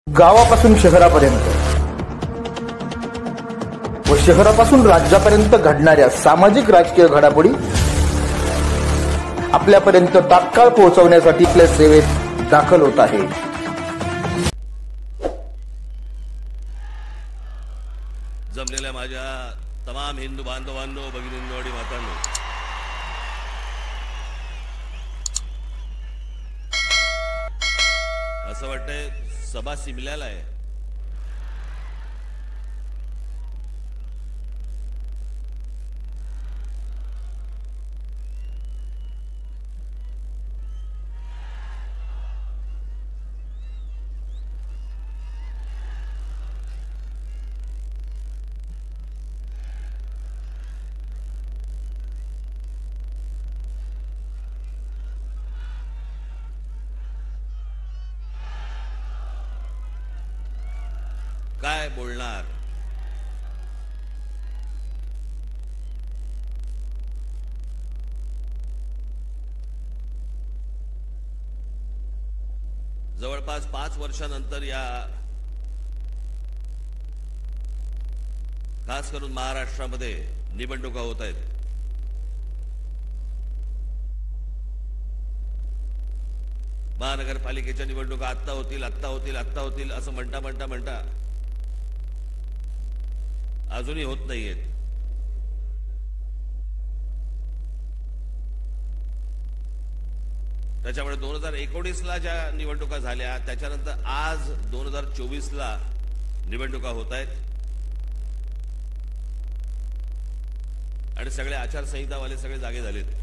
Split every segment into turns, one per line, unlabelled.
गावापासून शहरापर्यंत व शहरापासून राज्यापर्यंत घडणाऱ्या सामाजिक राजकीय घडामोडी आपल्यापर्यंत तात्काळ पोहोचवण्यासाठी आपल्या सेवेत दाखल होत आहे।
जमलेल्या माझ्या तमाम हिंदू बांधवांनो, भगिनींनो आणि मातांनो, असं वाटतंय सभा सिमल्याला आहे। काय बोलणार? जवळपास 5 वर्षानंतर या खास करून महाराष्ट्रामध्ये निवडणुका होत आहेत। महानगरपालिकेच्या निवडणुका आत्ता होतील असं म्हणता अजूनही होत नाहीयेत। त्याच्यामुळे 2019ला ज्या निवडणुका झाल्या त्याच्यानंतर आज 2024ला निवडणुका होत आहेत आणि सगळे आचारसंहितावाले सगळे जागे झालेत।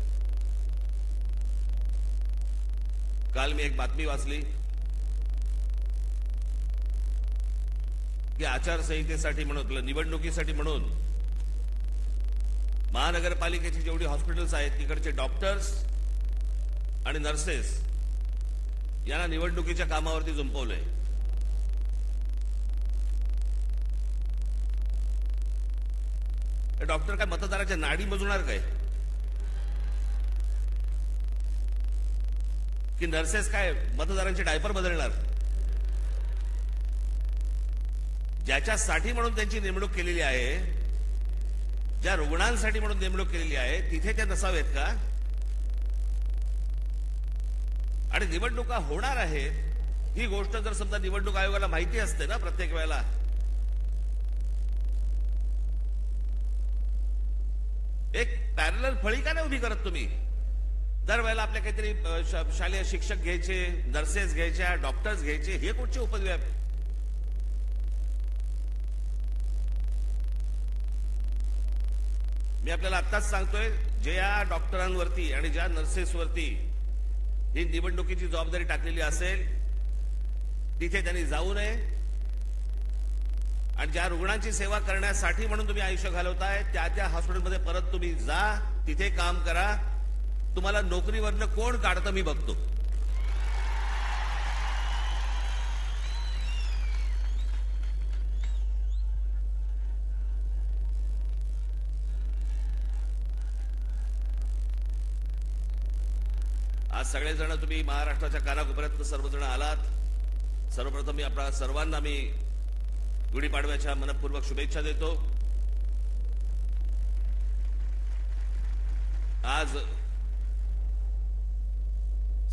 काल मी एक बातमी वाचली की आचारसंहितेसाठी म्हणून, निवडणुकीसाठी म्हणून महानगरपालिकेची जेवढी हॉस्पिटल्स आहेत तिकडचे डॉक्टर्स आणि नर्सेस यांना निवडणुकीच्या कामावरती जुंपवलंय। डॉक्टर काय मतदाराच्या नाडी मोजणार काय? की नर्सेस काय मतदारांचे डायपर बदलणार? ज्याच्यासाठी म्हणून त्यांची नेमणूक केलेली आहे, ज्या रुग्णांसाठी म्हणून नेमणूक केलेली आहे, तिथे ते नसावेत का? आणि निवडणुका होणार आहेत ही गोष्ट जर समजा निवडणूक आयोगाला माहिती असते ना प्रत्येक वेळेला, एक पॅरलल फळी का नाही उभी करत तुम्ही? दरवेळेला आपल्या काहीतरी शालेय शिक्षक घ्यायचे, नर्सेस घ्यायच्या, डॉक्टर्स घ्यायचे, हे कुठचे उपद्व्याप? मी आपल्याला आत्ताच सांगतोय, ज्या डॉक्टरांवरती आणि ज्या नर्सेसवरती ही निवडणुकीची जबाबदारी टाकलेली असेल तिथे त्यांनी जाऊ नये आणि ज्या रुग्णांची सेवा करण्यासाठी म्हणून तुम्ही आयुष्य घालवताय त्या हॉस्पिटलमध्ये परत तुम्ही जा, तिथे काम करा। तुम्हाला नोकरीवरनं कोण काढतं मी बघतो। आज सगळेजण तुम्ही महाराष्ट्राच्या कानाकोपऱ्यात सर्वजण आलात। सर्वप्रथम मी आपल्या सर्वांना मी गुढीपाडव्याच्या मनपूर्वक शुभेच्छा देतो। आज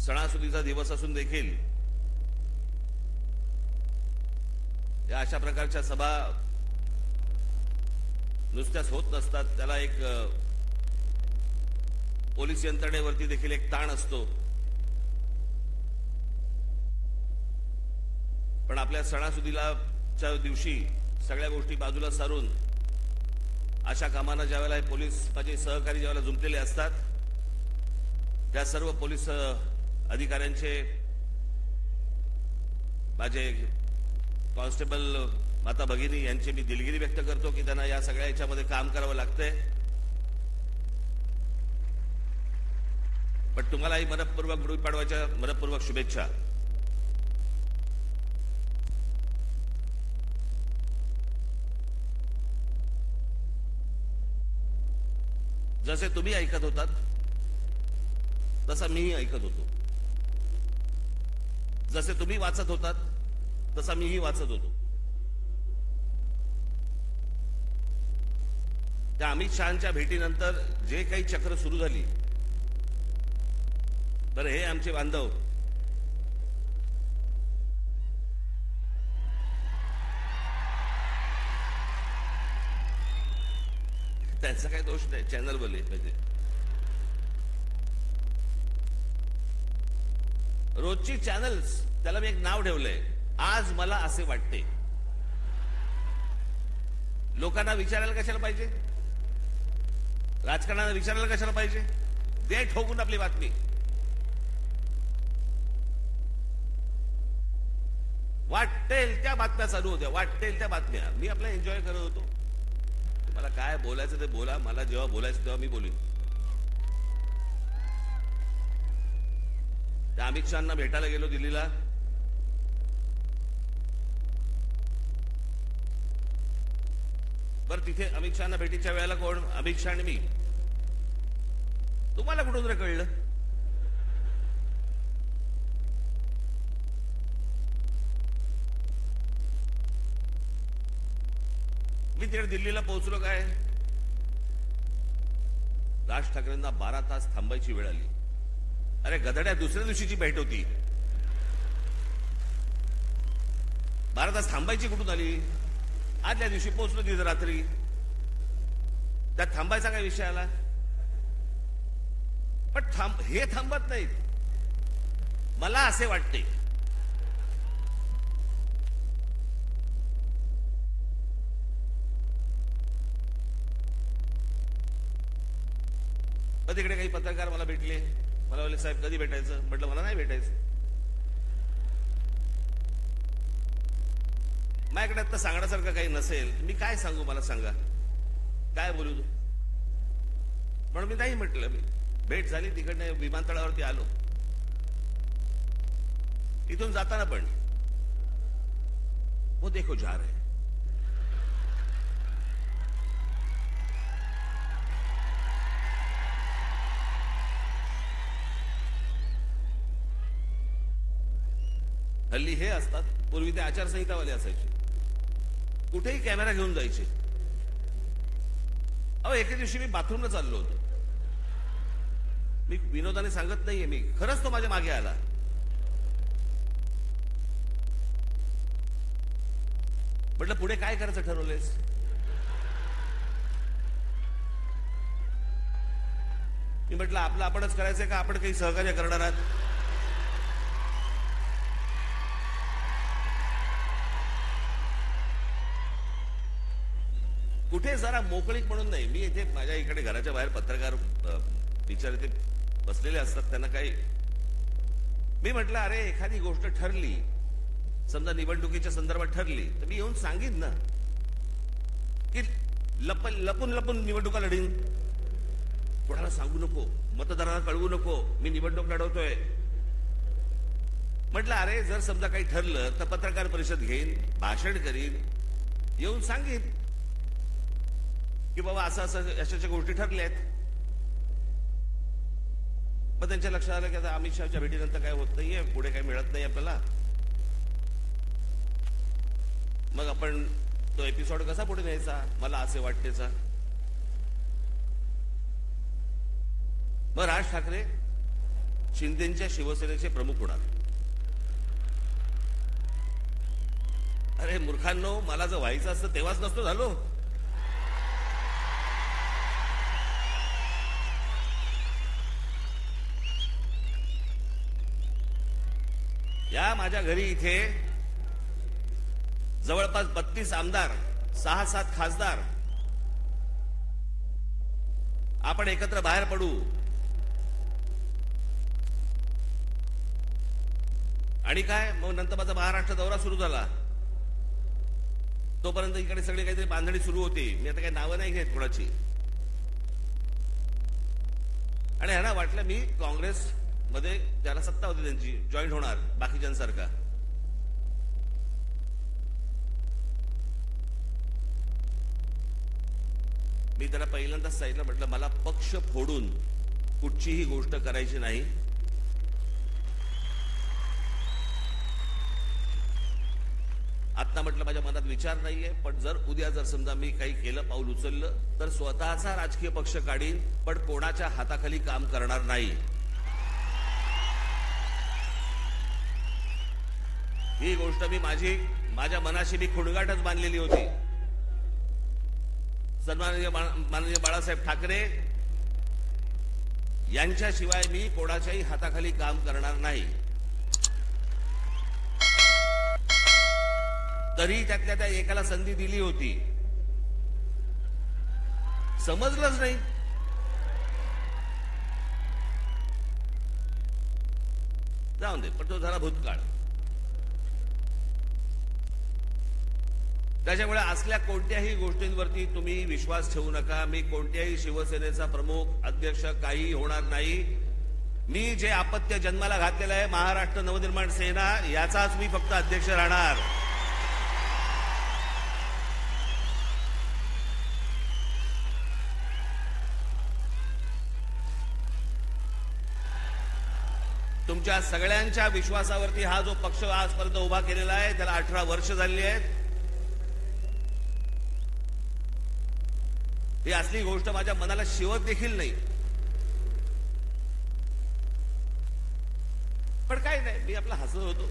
सणासुदीचा दिवस असून देखील या अशा प्रकारच्या सभा नुसत्याच होत नसतात, त्याला एक पोलीस यंत्रणेवरती देखील एक ताण असतो। पण आपल्या सणासुदीलाच्या दिवशी सगळ्या गोष्टी बाजूला सारून अशा कामांना ज्यावेळेला पोलीस माझे सहकारी ज्यावेळेला जुंपलेले असतात, त्या सर्व पोलीस अधिकाऱ्यांचे, माझे कॉन्स्टेबल माता भगिनी यांची मी दिलगिरी व्यक्त करतो की त्यांना या सगळ्या याच्यामध्ये काम करावं लागतंय। पण तुम्हालाही मनपूर्वक गुढीपाडव्याच्या मनपूर्वक शुभेच्छा। जसे तुम्ही ऐकत होतात तसा मीही ऐकत होतो। जसे तुम्ही वाचत होतात तसा मीही वाचत होतो. त्या अमित शहाच्या भेटीनंतर जे काही चक्र सुरू झाली, तर हे आमचे बांधव त्यांचा काही दोष नाही, चॅनल बोलले पाहिजे. रोजची चॅनल्स, त्याला मी एक नाव ठेवलंय, आज मला असे वाटते. लोकांना विचारायला कशाला पाहिजे, राजकारणाला विचारायला कशाला पाहिजे, दे ठोकून आपली बातमी. वाटेल त्या बातम्या चालू होत्या, वाटेल त्या बातम्या. मी आपला एन्जॉय करत होतो. मला काय बोलायचं ते बोला, मला जेव्हा बोलायचं तेव्हा मी बोलीन. त्या अमित शहाना भेटायला गेलो दिल्लीला. बरं, तिथे अमित शहाना भेटीच्या वेळेला कोण? अमित शहा आणि मी. तुम्हाला कुठून रे कळलं? मी तिकडे दिल्लीला पोहोचलो काय, राज ठाकरेंना 12 तास थांबायची वेळ आली. अरे गधड्या, दुसऱ्या दिवशीची भेट होती. 12 तास थांबायची कुठून आली? आदल्या दिवशी पोहोचलो तिथे रात्री. त्यात थांबायचा काय विषय आला? पण हे थांबत नाहीत. मला असे वाटते तिकडे काही पत्रकार मला भेटले. मला बोलले, साहेब कधी भेटायचं? म्हटलं मला नाही भेटायचं. माझ्याकडे आता सांगण्यासारखं काही नसेल, मी काय सांगू, मला सांगा, काय बोलू तू? म्हणून मी नाही म्हटलं. मी भेट झाली, तिकडनं विमानतळावरती आलो. इथून जाताना पण वो देखो जा रहे. हल्ली हे असतात, पूर्वी ते आचारसंहितावाले असायचे, कुठेही कॅमेरा घेऊन जायचे. अहो, एके दिवशी मी बाथरूमला चाललो होतो. मी विनोदाने सांगत नाहीये, मी खरंच तो माझ्या मागे आला. म्हटलं, पुढे काय करायचं ठरवलंयस? मी म्हटलं, आपलं आपणच करायचंय का आपण काही सहकार्य करणार आहात? कुठे जरा मोकळीक म्हणून नाही. मी इथे माझ्या इकडे घराच्या बाहेर पत्रकार विचार इथे बसलेले असतात, त्यांना काही. मी म्हटलं, अरे एखादी गोष्ट ठरली, समजा निवडणुकीच्या संदर्भात ठरली, तर मी येऊन सांगीन ना की लपून लपून निवडणुका लढीन. कोणाला सांगू नको, मतदारांना कळवू नको मी निवडणूक लढवतोय. म्हटलं, अरे जर समजा काही ठरलं तर पत्रकार परिषद घेईन, भाषण करीन, येऊन सांगीन की बाबा असं असं अशाच्या गोष्टी ठरल्या आहेत. मग त्यांच्या लक्षात आलं की आता अमित शहाच्या भेटीनंतर काय होत नाहीये, पुढे काही मिळत नाही आपल्याला. मग आपण तो एपिसोड कसा पुढे न्यायचा, मला असे वाटतेचा. मग राज ठाकरे शिंदेच्या शिवसेनेचे प्रमुख होणार. अरे मूर्खांनो, मला जर व्हायचं असतं तेव्हाच नसतो झालो. या माझ्या घरी इथे जवळपास 32 आमदार, 6-7 खासदार, आपण एकत्र बाहेर पडू आणि काय मग नंतर माझा महाराष्ट्र दौरा सुरू झाला. तोपर्यंत इकडे सगळी काहीतरी बांधणी सुरू होती. मी आता काही नावं नाही घेत कोणाची. आणि ह्यांना वाटलं मी काँग्रेस मध्ये, ज्याला सत्ता होती त्यांची, जॉईन होणार बाकीच्यांसारखा. मी त्याला पहिल्यांदाच सांगितलं, म्हटलं मला पक्ष फोडून कुठचीही गोष्ट करायची नाही. आता म्हटलं माझ्या मनात विचार नाहीये, पण जर उद्या जर समजा मी काही केलं, पाऊल उचललं, तर स्वतःचा राजकीय पक्ष काढीन, पण कोणाच्या हाताखाली काम करणार नाही. ही गोष्ट मी माझ्या मनाशी मी खुणगाटच बांधलेली होती. सन्माननीय माननीय बाळासाहेब ठाकरे यांच्याशिवाय मी कोणाच्याही हाताखाली काम करणार नाही. तरी त्यातल्या त्या एकाला संधी दिली होती, समजलंच नाही. जाऊन दे, पण तो झाला भूतकाळ. त्याच्यामुळे असल्या कोणत्याही गोष्टींवरती तुम्ही विश्वास ठेवू नका. मी कोणत्याही शिवसेनेचा प्रमुख अध्यक्ष काही होणार नाही. मी जे अपत्य जन्माला घातलेलं आहे, महाराष्ट्र नवनिर्माण सेना, याचाच मी फक्त अध्यक्ष राहणार. तुमच्या सगळ्यांच्या विश्वासावरती हा जो पक्ष आजपर्यंत उभा केलेला आहे, त्याला 18 वर्ष झाली आहेत. ही असली गोष्ट माझ्या मनाला शिवत देखील नाही. पण काय नाही, मी आपला हसत होतो,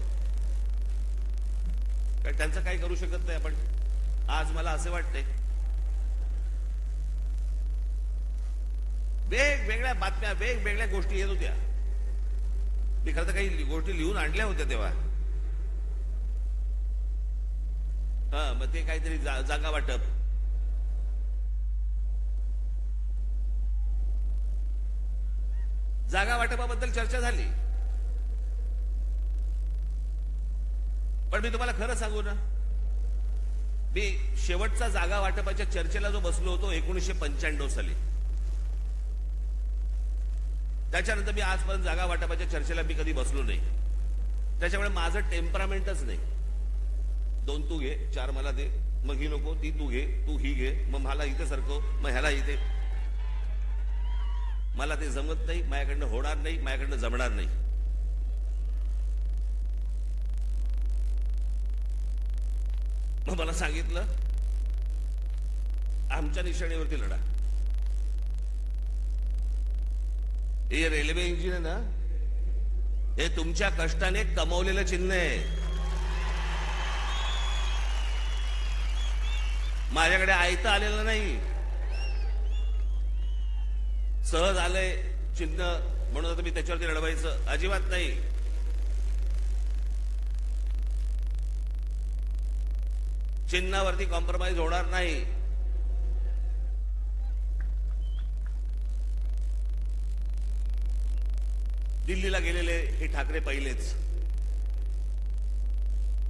कारण त्यांचं काही करू शकत नाही आपण. आज मला असे वाटते, वेगवेगळ्या बातम्या, वेगवेगळ्या गोष्टी येत होत्या. मी खरं तर काही गोष्टी लिहून आणल्या होत्या तेव्हा. मग ते काहीतरी जागा वाटप, जागा वाटपाबद्दल चर्चा झाली. पण मी तुम्हाला खरं सांगू ना, मी शेवटचा जागा वाटपाच्या चर्चेला जो बसलो होतो 1995 साली, त्याच्यानंतर मी आजपर्यंत जागा वाटपाच्या चर्चेला मी कधी बसलो नाही. त्याच्यामुळे माझं टेम्परामेंटच नाही. 2 तू घे, 4 मला दे, मग ही नको, ती तू घे, तू ही घे, मग मला इथे सरकव, मग ह्याला इथे. मला ते जमत नाही, माझ्याकडनं होणार नाही, माझ्याकडनं जमणार नाही. मग मला सांगितलं, आमच्या निशाणीवरती लढा. हे रेल्वे इंजिन आहे ना, हे तुमच्या कष्टाने कमावलेलं चिन्ह आहे. माझ्याकडे आयतं आलेलं नाही, सहज आलंय चिन्ह म्हणून आता मी त्याच्यावरती लढवायचं अजिबात नाही. चिन्हावरती कॉम्प्रोमाइज होणार नाही. दिल्लीला गेलेले हे ठाकरे पहिलेच.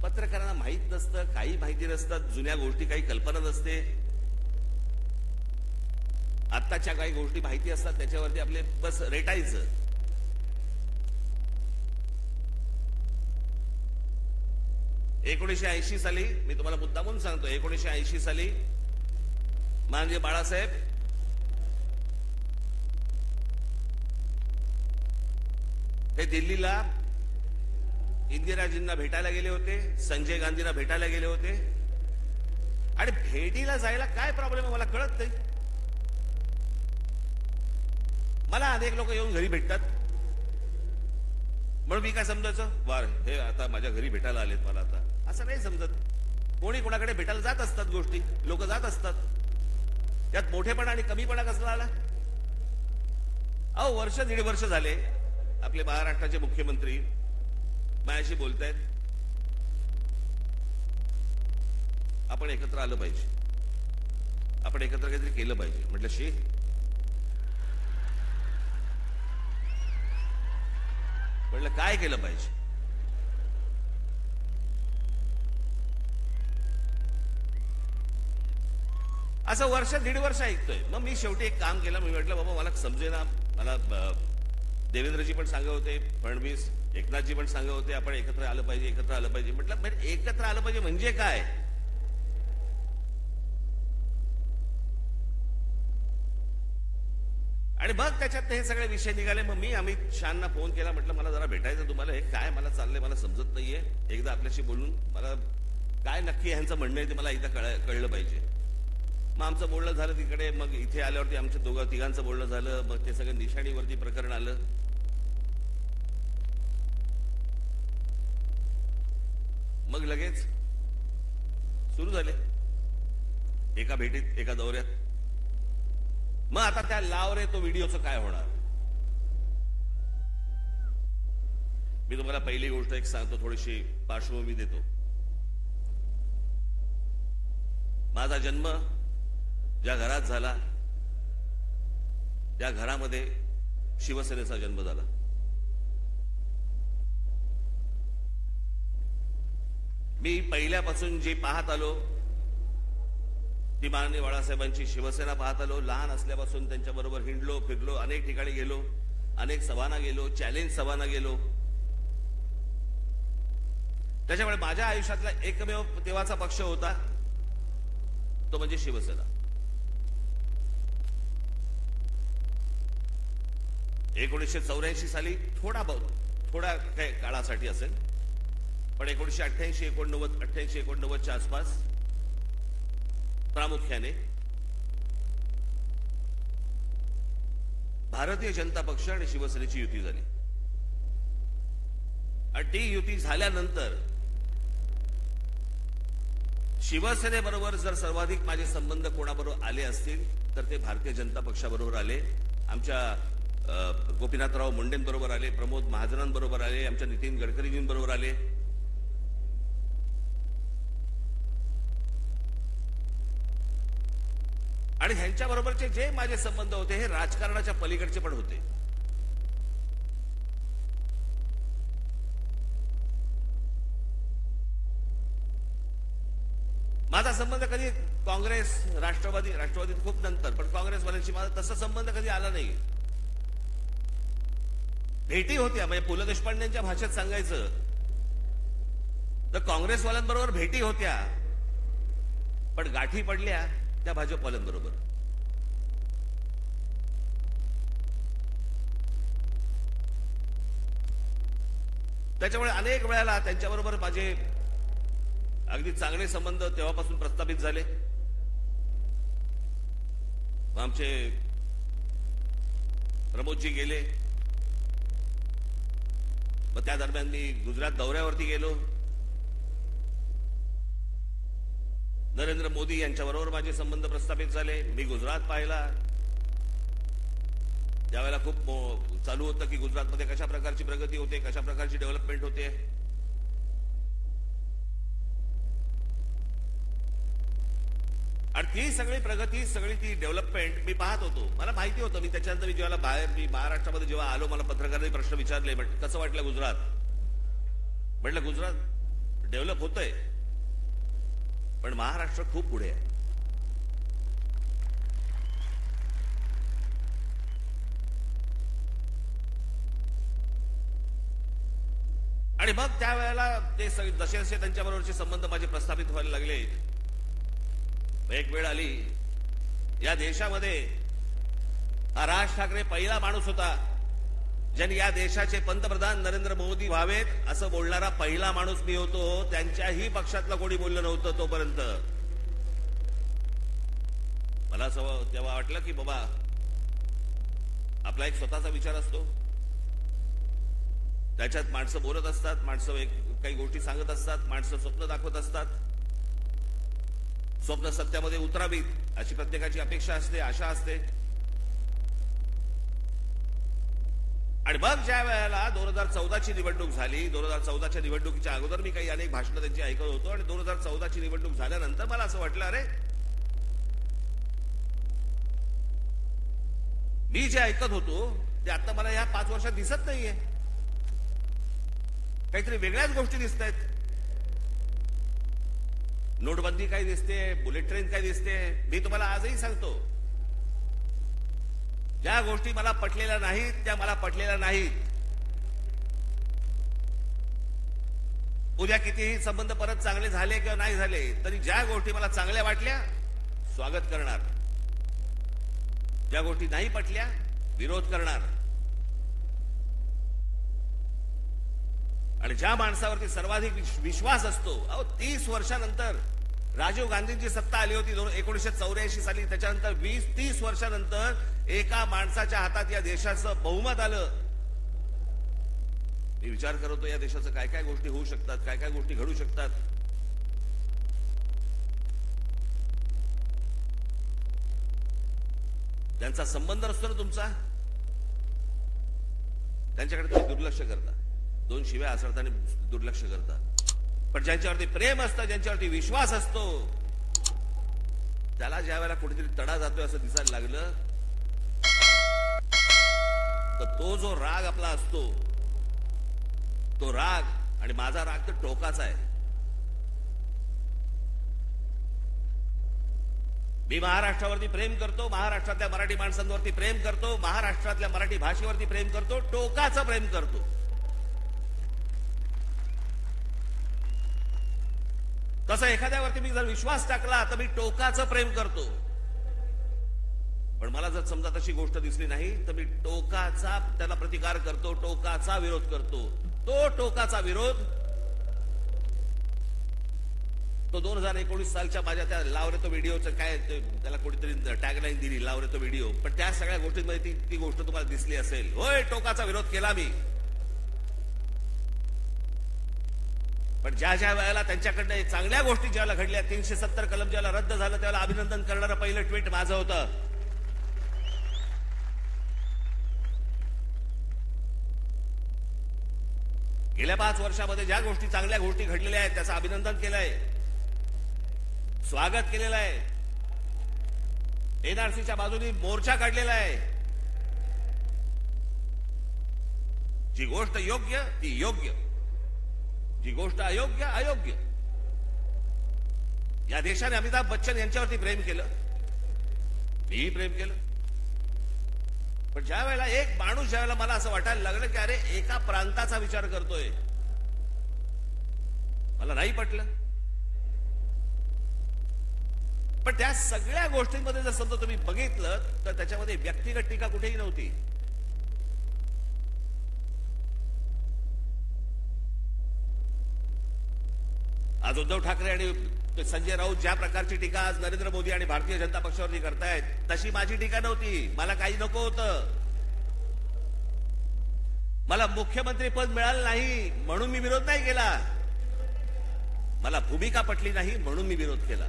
पत्रकारांना माहित नसतं, काही माहिती नसतात, जुन्या गोष्टी काही कल्पना नसते. आत्ताच्या काही गोष्टी माहिती असतात, त्याच्यावरती आपले बस रेटायचं. एकोणीसशे साली, मी तुम्हाला मुद्दामून सांगतो, 1980 साली माननीय बाळासाहेब हे दिल्लीला इंदिराजींना भेटायला गेले होते, संजय गांधींना भेटायला गेले होते. आणि भेटीला जायला काय प्रॉब्लेम आहे मला कळत नाही. मला अनेक लोक येऊन घरी भेटतात, म्हणून मी काय समजायचं, वार हे आता माझ्या घरी भेटायला आलेत मला, आता असं नाही समजत. कोणी कोणाकडे भेटायला जात असतात, गोष्टी लोक जात असतात. त्यात मोठेपणा आणि कमीपणा कसला आला? अहो, वर्ष 1.5 वर्ष झाले आपले महाराष्ट्राचे मुख्यमंत्री माझ्याशी बोलतायत, आपण एकत्र आलं पाहिजे, आपण एकत्र काहीतरी केलं पाहिजे. म्हटलं शी, म्हटलं काय केलं पाहिजे? असं वर्ष 1.5 वर्ष ऐकतोय. मग मी शेवटी एक काम केलं. मी म्हटलं बाबा मला समजेना, मला देवेंद्रजी पण सांगत होते, फडणवीस, एकनाथजी पण सांगत होते, आपण एकत्र आलं पाहिजे, एकत्र आलं पाहिजे. म्हटलं एकत्र आलं पाहिजे म्हणजे काय? आणि मग त्याच्यात हे सगळे विषय निघाले. मग मी अमित शहांना फोन केला, म्हटलं मला जरा भेटायचं तुम्हाला, हे काय मला चाललंय मला समजत नाहीये, एकदा आपल्याशी बोलून मला काय नक्की ह्यांचं म्हणणं आहे ते मला एकदा कळलं पाहिजे. मग आमचं बोलणं झालं तिकडे, मग इथे आल्यावरती आमच्या तिघांचं बोलणं झालं, मग ते सगळं निशाणीवरती प्रकरण आलं. मग लगेच सुरू झाले एका भेटीत, एका दौऱ्यात. मग आता त्या लाव रे तो व्हिडिओचं काय होणार? मी तुम्हाला पहिली गोष्ट एक सांगतो, थोडीशी पार्श्वभूमी देतो. माझा जन्म ज्या घरात झाला त्या घरामध्ये शिवसेनेचा जन्म झाला. मी पहिल्यापासून जे पाहत आलो ती माननीय बाळासाहेबांची शिवसेना पाहत आलो. लहान असल्यापासून त्यांच्याबरोबर हिंडलो, फिरलो, अनेक ठिकाणी गेलो, अनेक सभांना गेलो, चॅलेंज सभांना गेलो. त्याच्यामुळे माझ्या आयुष्यातला एकमेव तेव्हाचा पक्ष होता तो म्हणजे शिवसेना. 1984 साली थोड्या काही काळासाठी असेल, पण 1988, 1989च्या आसपास प्रामुख्याने भारतीय जनता पक्ष आणि शिवसेनेची युती झाली. आणि ती युती झाल्यानंतर शिवसेनेबरोबर जर सर्वाधिक माझे संबंध कोणाबरोबर आले असतील तर ते भारतीय जनता पक्षाबरोबर आले. आमच्या गोपीनाथराव मुंडेंबरोबर आले, प्रमोद महाजनांबरोबर आले, आमच्या नितीन गडकरीजींबरोबर आले. आणि ह्यांच्याबरोबरचे जे माझे संबंध होते हे राजकारणाच्या पलीकडचे पण होते. माझा संबंध कधी काँग्रेस, राष्ट्रवादी खूप नंतर, पण काँग्रेसवाल्यांशी माझा तसा संबंध कधी आला नाही. भेटी होत्या, म्हणजे पु ल देशपांडेंच्या भाषेत सांगायचं तर काँग्रेसवाल्यांबरोबर भेटी होत्या, पण गाठी पडल्या त्या भाजपवाल्यांबरोबर. त्याच्यामुळे अनेक वेळेला त्यांच्याबरोबर माझे अगदी चांगले संबंध तेव्हापासून प्रस्थापित झाले. आमचे प्रमोदजी गेले, मग त्या दरम्यान मी गुजरात दौऱ्यावरती गेलो. नरेंद्र मोदी यांच्याबरोबर माझे संबंध प्रस्थापित झाले. मी गुजरात पाहिला, त्यावेळेला खूप चालू होतं की गुजरातमध्ये कशा प्रकारची प्रगती होते, कशा प्रकारची डेव्हलपमेंट होते. आणि ती सगळी प्रगती, सगळी ती डेव्हलपमेंट मी पाहत होतो. मला माहिती होतं. मी त्याच्यानंतर मी जेव्हा मी महाराष्ट्रामध्ये जेव्हा आलो, मला पत्रकारांनी प्रश्न विचारले, कसं वाटलं गुजरात? म्हटलं गुजरात डेव्हलप होतंय, पण महाराष्ट्र खूप पुढे आहे. आणि मग त्यावेळेला ते जसे जसे त्यांच्याबरोबरचे संबंध माझे प्रस्थापित व्हायला लागले, एक वेळ आली या देशामध्ये हा राज ठाकरे पहिला माणूस होता ज्यांनी या देशाचे पंतप्रधान नरेंद्र मोदी व्हावेत असं बोलणारा पहिला माणूस मी होतो. त्यांच्याही पक्षातलं कोणी बोललं नव्हतं तोपर्यंत. मला असं तेव्हा वाटलं की बाबा आपला एक स्वतःचा विचार असतो, त्याच्यात माणसं बोलत असतात, माणसं काही गोष्टी सांगत असतात, माणसं स्वप्न दाखवत असतात. स्वप्न सत्यामध्ये उतरावीत अशी प्रत्येकाची अपेक्षा असते, आशा असते. आणि मग ज्या वेळेला 2014ची निवडणूक झाली, 2014च्या निवडणुकीच्या अगोदर मी काही अनेक भाषणं त्यांची ऐकत होतो, आणि 2014ची निवडणूक झाल्यानंतर मला असं वाटलं, अरे मी जे ऐकत होतो ते आता मला या 5 वर्षात दिसत नाहीये. काहीतरी वेगळ्याच गोष्टी दिसत आहेत. नोटबंदी काय दिसते, बुलेट ट्रेन काय दिसते. मी तुम्हाला आजही सांगतो, ज्या गोष्टी मला पटलेल्या नाहीत त्या मला पटलेल्या नाहीत. उद्या कितीही संबंध परत चांगले झाले किंवा नाही झाले तरी ज्या गोष्टी मला चांगल्या वाटल्या स्वागत करणार, ज्या गोष्टी नाही पटल्या विरोध करणार. आणि ज्या माणसावरती सर्वाधिक विश्वास असतो, अहो 30 वर्षानंतर राजीव गांधींची सत्ता आली होती 1984 साली, त्याच्यानंतर 20-30 वर्षानंतर एका माणसाच्या हातात या देशाचं बहुमत आलं. मी विचार करतो या देशाचं काय काय गोष्टी होऊ शकतात, काय काय गोष्टी घडू शकतात. त्यांचा संबंध असतो ना तुमचा, त्यांच्याकडे तुम्ही दुर्लक्ष करता, दोन शिव्या असताना दुर्लक्ष करता. पण ज्यांच्यावरती प्रेम असतं, ज्यांच्यावरती विश्वास असतो, त्याला ज्या वेळेला कुठेतरी तडा जातोय असं दिसायला लागलं, तर तो जो राग आपला असतो, तो राग आणि माझा राग तर टोकाचा आहे. मी महाराष्ट्रावरती प्रेम करतो, महाराष्ट्रातल्या मराठी माणसांवरती प्रेम करतो, महाराष्ट्रातल्या मराठी भाषेवरती प्रेम करतो, टोकाचं प्रेम करतो. तसं एखाद्यावरती मी जर विश्वास टाकला तर मी टोकाचं प्रेम करतो. पण मला जर समजा तशी गोष्ट दिसली नाही तर मी टोकाचा त्याला प्रतिकार करतो, टोकाचा विरोध करतो. तो टोकाचा विरोध तो 2019 सालच्या माझ्या त्या लावरे तो व्हिडिओचं काय त्याला कोणीतरी टॅगलाईन दिली, लावरे तो व्हिडिओ. पण त्या सगळ्या गोष्टींमध्ये ती गोष्ट तुम्हाला दिसली असेल. होय, टोकाचा विरोध केला मी. पण ज्या ज्या वेळेला त्यांच्याकडनं चांगल्या गोष्टी ज्याला घडल्या, 370 कलम ज्याला रद्द झालं, त्याला अभिनंदन करणारं पहिलं ट्विट माझं होतं. गेल्या 5 वर्षामध्ये ज्या गोष्टी चांगल्या गोष्टी घडलेल्या आहेत त्याचं अभिनंदन केलंय, स्वागत केलेलं आहे. एनआरसीच्या बाजूने मोर्चा काढलेला आहे. जी गोष्ट योग्य ती योग्य, जी गोष्ट अयोग्य अयोग्य. या देशाने अमिताभ बच्चन यांच्यावरती प्रेम केलं, मीही प्रेम केलं. पण ज्या वेळेला एक माणूस ज्या वेळेला मला असं वाटायला लागलं की अरे एका प्रांताचा विचार करतोय, मला नाही पटलं. पण त्या सगळ्या गोष्टींमध्ये जर समजा तुम्ही बघितलं तर त्याच्यामध्ये व्यक्तिगत टीका कुठेही नव्हती. आज उद्धव ठाकरे आणि संजय राऊत ज्या प्रकारची टीका आज नरेंद्र मोदी आणि भारतीय जनता पक्षावरती करतायत, तशी माझी टीका नव्हती. मला काही नको होतं. मला मुख्यमंत्री पद मिळालं नाही म्हणून मी विरोध नाही केला. मला भूमिका पटली नाही म्हणून मी विरोध केला.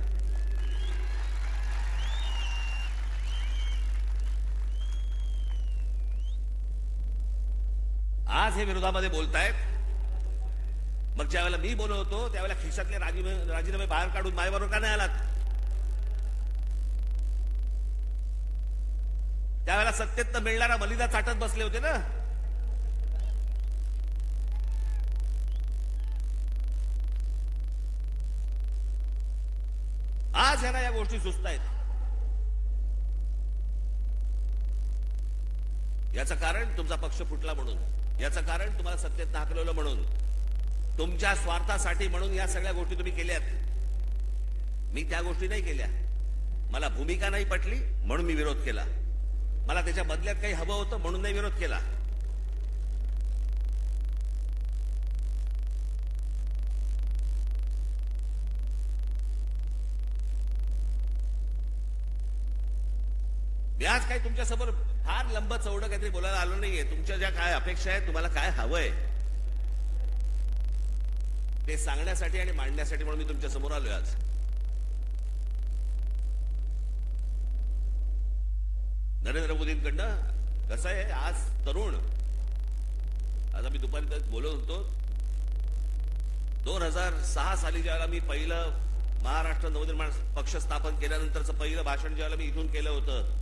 आज हे विरोधामध्ये बोलतायत. मग ज्या वेळेला मी बोलत होतो त्यावेळेला खिशातले राजीनामे बाहेर काढून माझ्याबरोबर का नाही आलात? त्यावेळेला सत्तेत मिळणारा मलिदा चाटत बसले होते ना. आज ह्यांना या गोष्टी सुचतायत. याचं कारण तुमचा पक्ष फुटला म्हणून, याचं कारण तुम्हाला सत्तेत हाकलवलं म्हणून, तुमच्या स्वार्थासाठी म्हणून या सगळ्या गोष्टी तुम्ही केल्यात. मी त्या गोष्टी नाही केल्या. मला भूमिका नाही पटली म्हणून मी विरोध केला. मला त्याच्या बदल्यात काही हवं होतं म्हणून नाही विरोध केला. मी आज काही तुमच्यासमोर फार लंब चौडं काहीतरी बोलायला आलो नाहीये. तुमच्या ज्या काय अपेक्षा आहेत, तुम्हाला काय हवंय ते सांगण्यासाठी आणि मांडण्यासाठी म्हणून मी तुमच्या समोर आलोय आज. नरेंद्र मोदींकडनं कसं आहे, आज तरुण, आज आम्ही दुपारी बोलत होतो, 2006 साली ज्यावेळेला मी पहिलं महाराष्ट्र नवनिर्माण पक्ष स्थापन केल्यानंतरचं पहिलं भाषण ज्यावेळेला मी इथून केलं होतं,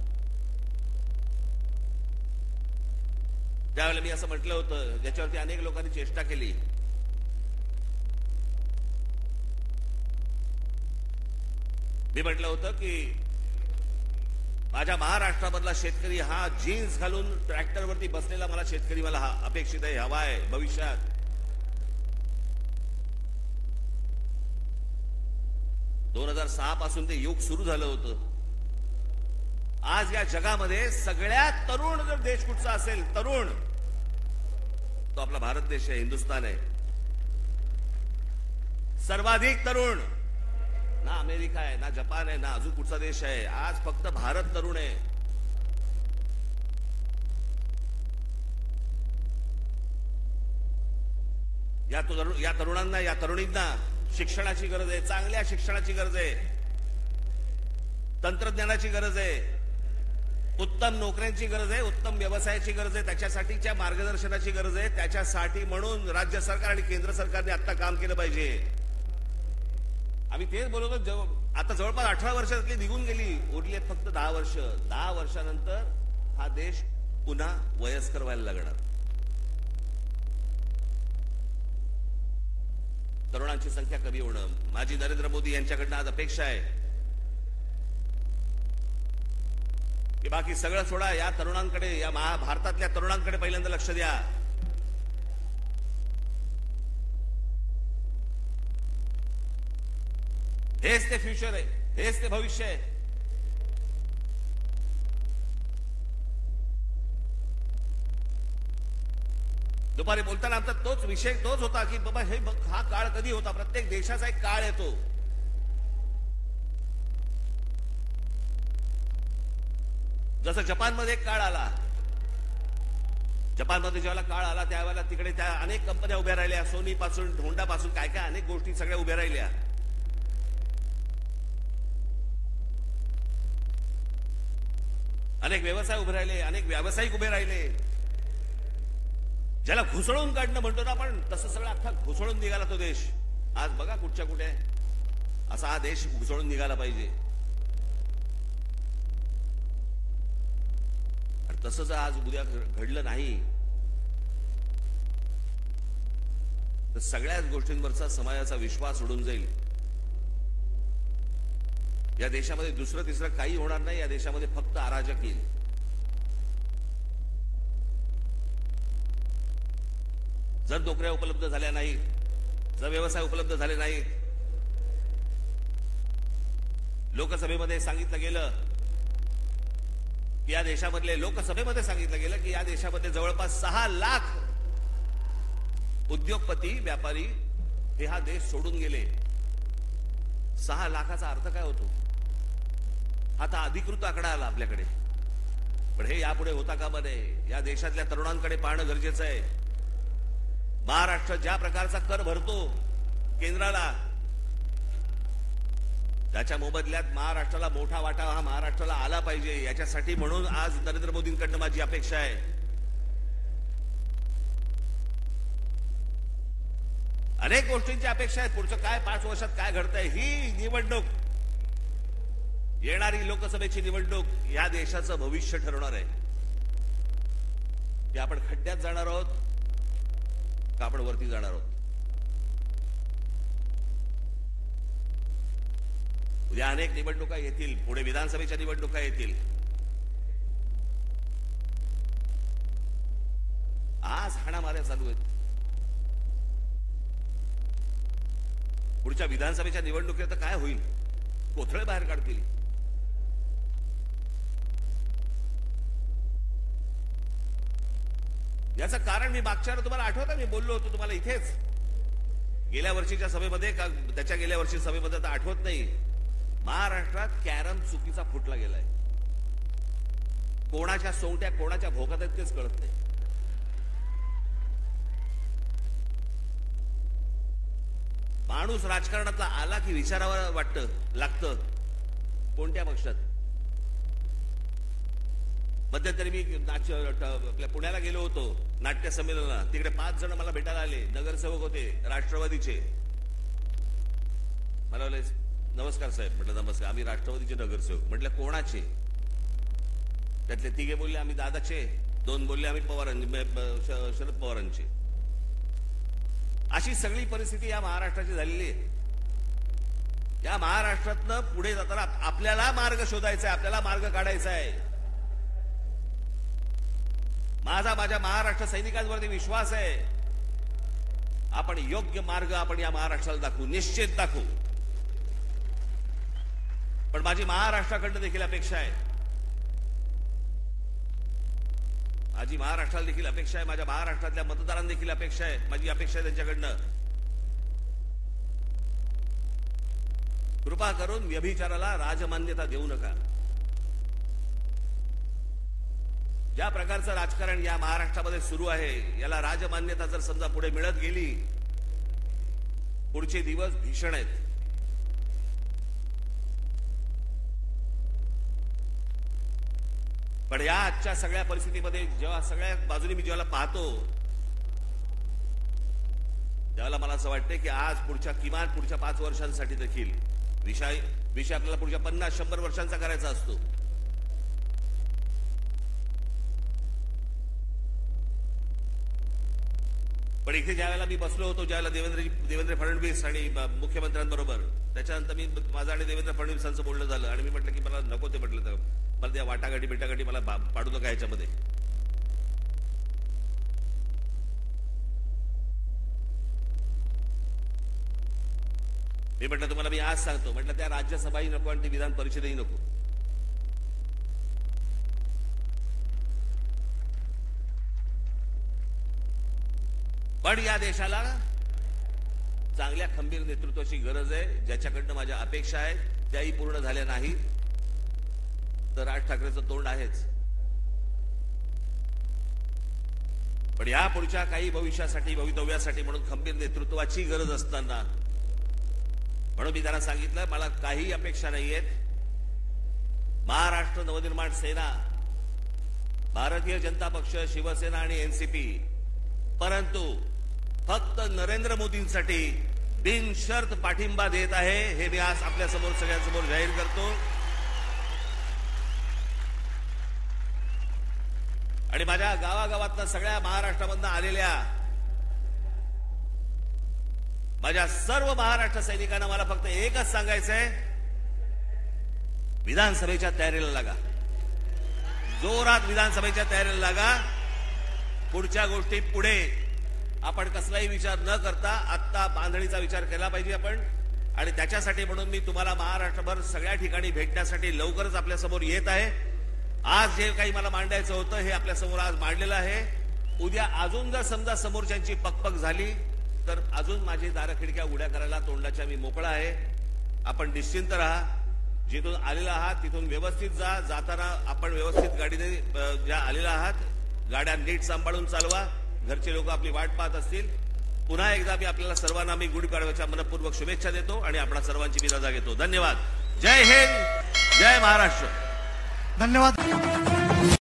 त्यावेळेला मी असं म्हटलं होतं, ज्याच्यावरती अनेक लोकांनी चेष्टा केली. मी म्हटलं होतं की माझ्या महाराष्ट्रामधला शेतकरी हा जीन्स घालून ट्रॅक्टरवरती बसलेला मला शेतकरी मला अपेक्षित आहे, हवा आहे भविष्यात. पासून ते युग सुरू झालं होतं. आज या जगामध्ये सगळ्यात तरुण जर देश कुठचा असेल, तरुण, तो आपला भारत देश आहे, हिंदुस्थान आहे. सर्वाधिक तरुण ना अमेरिका आहे, ना जपान आहे, ना अजून कुठचा देश आहे. आज फक्त भारत तरुण आहे. या तरुणांना, या तरुणींना शिक्षणाची गरज आहे, चांगल्या शिक्षणाची गरज आहे, तंत्रज्ञानाची गरज आहे, उत्तम नोकऱ्यांची गरज आहे, उत्तम व्यवसायाची गरज आहे, त्याच्यासाठीच्या मार्गदर्शनाची गरज आहे. त्याच्यासाठी म्हणून राज्य सरकार आणि केंद्र सरकारने आता काम केलं पाहिजे. आम्ही तेच बोलतो. आता जवळपास 18 वर्षातली निघून गेली, उरली फक्त 10 वर्ष. 10 वर्षानंतर हा देश पुन्हा वयस्कर व्हायला लागणार. तरुणांची संख्या कमी होणं माझी नरेंद्र मोदी यांच्याकडनं आज अपेक्षा आहे की बाकी सगळं सोडा, या तरुणांकडे, या भारतातल्या तरुणांकडे पहिल्यांदा लक्ष द्या. हेच ते फ्युचर आहे, हेच ते भविष्य आहे. दुपारी बोलताना आमचा तोच विषय तोच होता की बाबा हे हा काळ कधी होता. प्रत्येक देशाचा एक काळ येतो. जसं जपानमध्ये एक काळ आला. जपानमध्ये ज्यावेळेला काळ आला त्यावेळेला तिकडे त्या अनेक कंपन्या उभ्या राहिल्या, सोनी पासून, होंडा पासून, काय काय अनेक गोष्टी सगळ्या उभ्या राहिल्या. अनेक व्यवसाय उभे राहिले, अनेक व्यावसायिक उभे राहिले. ज्याला घुसळून काढणं म्हणतो ना आपण, तसं सगळं अख्खा घुसळून निघाला तो देश. आज बघा कुठच्या कुठे असा हा देश घुसळून निघाला पाहिजे. आणि तसं जर आज उद्या घडलं नाही तर सगळ्याच गोष्टींवरचा समाजाचा विश्वास उडून जाईल. या देशामध्ये दुसरं तिसरं काही होणार नाही. या देशामध्ये फक्त अराजक येईल. जर नोकऱ्या उपलब्ध झाल्या नाहीत, जर व्यवसाय उपलब्ध झाले नाहीत, लोकसभेमध्ये सांगितलं गेलं की या देशामधले, लोकसभेमध्ये सांगितलं गेलं की या देशामध्ये जवळपास 6 लाख उद्योगपती, व्यापारी हे हा देश सोडून गेले. 6 लाखाचा अर्थ काय होतो? आता अधिकृत आकडा आला आपल्याकडे, पण हे यापुढे होता कामा नये. या देशातल्या तरुणांकडे पाहणं गरजेचं आहे. महाराष्ट्र ज्या प्रकारचा कर भरतो केंद्राला, त्याच्या मोबदल्यात महाराष्ट्राला मोठा वाटा हा महाराष्ट्राला आला पाहिजे. याच्यासाठी म्हणून आज नरेंद्र मोदींकडनं माझी अपेक्षा आहे. अनेक गोष्टींची अपेक्षा आहे. पुढचं काय 5 वर्षात काय घडतंय, ही निवडणूक, येणारी लोकसभेची निवडणूक या देशाचं भविष्य ठरवणार आहे. की आपण खड्ड्यात जाणार आहोत का आपण वरती जाणार आहोत. उद्या अनेक निवडणुका येतील, पुढे विधानसभेच्या निवडणुका येतील. आज हाणामाऱ्या चालू आहेत. पुढच्या विधानसभेच्या निवडणुकीत काय होईल? कोथळे बाहेर काढतील. याचं कारण मी मागच्या वेळेला तुम्हाला आठवतं, मी बोललो होतो तुम्हाला इथेच गेल्या वर्षीच्या सभेमध्ये, का त्याच्या गेल्या वर्षी सभेमध्ये तर आठवत नाही. महाराष्ट्रात कॅरम चुकीचा फुटला गेलाय. कोणाच्या सोंगट्या कोणाच्या भोगात आहेत तेच कळत नाही. माणूस राजकारणातला आला की विचारावं वाटतं, लागतं कोणत्या पक्षात. मध्यंतरी मी आपल्या पुण्याला गेलो होतो नाट्य संमेलनाला. तिकडे 5 जण मला भेटायला आले, नगरसेवक होते राष्ट्रवादीचे. मला बोलले नमस्कार साहेब. म्हटलं नमस्कार, आम्ही राष्ट्रवादीचे नगरसेवक. म्हटलं कोणाचे? त्यातले 3 बोलले आम्ही दादाचे, 2 बोलले आम्ही शरद पवारांचे. अशी सगळी परिस्थिती या महाराष्ट्राची झालेली आहे. या महाराष्ट्रातनं पुढे जाताना आपल्याला मार्ग शोधायचा आहे, आपल्याला मार्ग काढायचा आहे. माझ्या महाराष्ट्र सैनिकांवरती विश्वास आहे. आपण योग्य मार्ग आपण या महाराष्ट्राला दाखवू, निश्चित दाखवू. पण माझी महाराष्ट्राकडनं देखील अपेक्षा आहे, माझी महाराष्ट्राला देखील अपेक्षा आहे, माझ्या महाराष्ट्रातल्या मतदारांना देखील अपेक्षा आहे, माझी अपेक्षा आहे त्यांच्याकडनं कृपा करून व्यभिचाराला राजमान्यता देऊ नका. ज्या प्रकारचं राजकारण या महाराष्ट्रामध्ये सुरू आहे याला राजमान्यता जर समजा पुढे मिळत गेली, पुढचे दिवस भीषण आहेत. पण या आजच्या सगळ्या परिस्थितीमध्ये जेव्हा सगळ्या बाजूने मी जेव्हा पाहतो त्यावेळेला मला असं वाटतं की आज किमान पुढच्या 5 वर्षांसाठी देखील विषय आपल्याला पुढच्या 50-100 वर्षांचा करायचा असतो. पण इथे ज्यावेळेला मी बसलो होतो, ज्यावेळेला देवेंद्र फडणवीस आणि मुख्यमंत्र्यांबरोबर, त्याच्यानंतर माझं आणि देवेंद्र फडणवीसांचं बोलणं झालं आणि मी म्हटलं की मला नको ते, म्हटलं तर मला त्या वाटाघाटी बिटाघाटी मला पाडू नका याच्यामध्ये. मी म्हटलं तुम्हाला मी आज सांगतो, म्हटलं त्या राज्यसभाही नको आणि ती विधान परिषदही नको. पण या देशाला चांगल्या खंबीर नेतृत्वाची गरज आहे, ज्याच्याकडनं माझ्या अपेक्षा आहेत त्याही पूर्ण झाल्या नाही तर राज ठाकरेचं तोंड आहेच. पण या पुढच्या काही भवितव्यासाठी म्हणून खंबीर नेतृत्वाची गरज असताना म्हणून मी त्यांना सांगितलं मला काही अपेक्षा नाहीयेत. महाराष्ट्र नवनिर्माण सेना, भारतीय जनता पक्ष, शिवसेना आणि एनसीपी, परंतु फक्त नरेंद्र मोदींसाठी बिनशर्त पाठिंबा देत आहे हे मी आज आपल्या समोर सगळ्यांसमोर जाहीर करतो. आणि माझ्या गावागावातल्या सगळ्या महाराष्ट्रामधून आलेल्या माझ्या सर्व महाराष्ट्र सैनिकांना मला फक्त एकच सांगायचंय, विधानसभेच्या तयारीला लागा, जोरात विधानसभेच्या तयारीला लागा. पुढच्या गोष्टी पुढे आपण कसलाही विचार न करता आत्ता बांधणीचा विचार केला पाहिजे आपण. आणि त्याच्यासाठी म्हणून मी तुम्हाला महाराष्ट्रभर सगळ्या ठिकाणी भेटण्यासाठी लवकरच आपल्यासमोर येत आहे. आज जे काही मला मांडायचं होतं हे आपल्यासमोर आज मांडलेलं आहे. उद्या अजून जर समजा समोरच्यांची पकपक झाली तर अजून माझी दारं खिडक्या उड्या करायला तोंडाच्या मी मोकळा आहे. आपण निश्चिंत राहा, जिथून आलेला आहात तिथून व्यवस्थित जा. जाताना आपण व्यवस्थित गाडीने ज्या आलेला आहात गाड्या नीट सांभाळून चालवा. घरचे लोक आपली वाट पाहत असतील. पुन्हा एकदा मी आपल्याला सर्वांना मी गुढीपाडव्याच्या मनपूर्वक शुभेच्छा देतो आणि आपणा सर्वांची मी रजा घेतो. धन्यवाद. जय हिंद, जय महाराष्ट्र.
धन्यवाद.